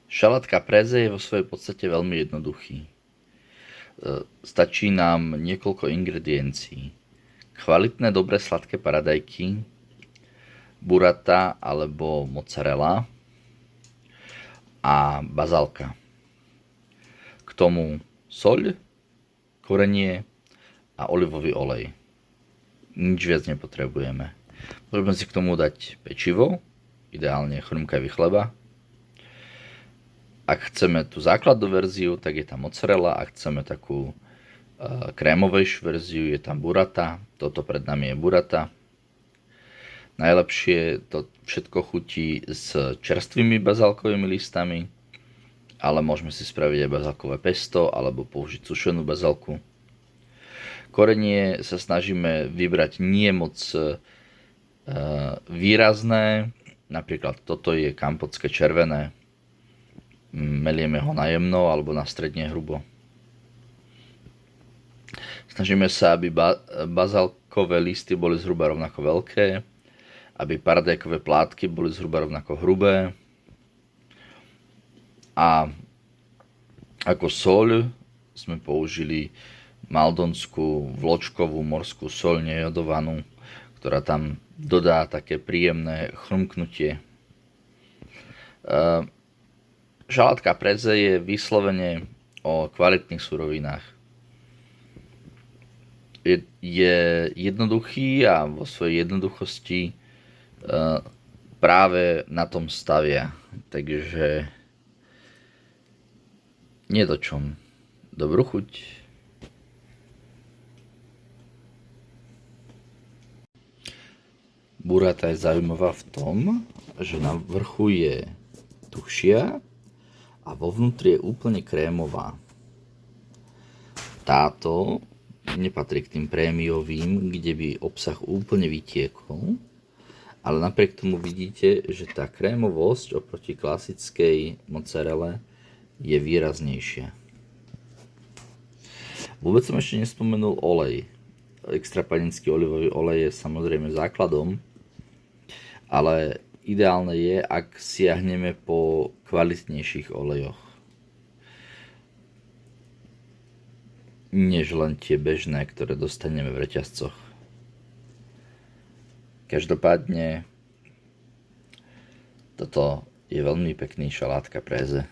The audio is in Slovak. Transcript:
Šalát caprese je vo svojej podstate veľmi jednoduchý. Stačí nám niekoľko ingrediencií. Kvalitné, dobré sladké paradajky, burrata alebo mozzarella a bazálka. K tomu soľ, korenie a olivový olej. Nič viac nepotrebujeme. Môžeme si k tomu dať pečivo, ideálne chrumkavý chleba. Ak chceme tú základnú verziu, tak je tam mozzarella. Ak chceme takú krémovejšiu verziu, je tam burrata. Toto pred nami je burrata. Najlepšie to všetko chutí s čerstvými bazálkovými listami, ale môžeme si spraviť aj bazálkové pesto alebo použiť sušenú bazálku. Korenie sa snažíme vybrať nie moc výrazné, napríklad toto je kampotské červené. Melieme ho na jemno alebo na stredne hrubo. Snažíme sa, aby bazálkové listy boli zhruba rovnako veľké, aby paradajkové plátky boli zhruba rovnako hrubé. A ako soľ sme použili maldonskú vločkovú morskú soľ nejodovanú, ktorá tam dodá také príjemné chrumknutie. Šalát caprese je vyslovene o kvalitných surovinách. Je jednoduchý a vo svojej jednoduchosti práve na tom stavia. Takže nie do čom. Dobrú chuť. Burrata je zaujímavá v tom, že na vrchu je tuhšia a vo vnútri je úplne krémová. Táto nepatrí k tým prémiovým, kde by obsah úplne vytiekol, ale napriek tomu vidíte, že tá krémovosť oproti klasickej mozzarelle je výraznejšia. Vôbec som ešte nespomenul olej. Extra panenský olivový olej je samozrejme základom, ale ideálne je, ak siahneme po kvalitnejších olejoch. Než len tie bežné, ktoré dostaneme v reťazcoch. Každopádne toto je veľmi pekný šalát caprese.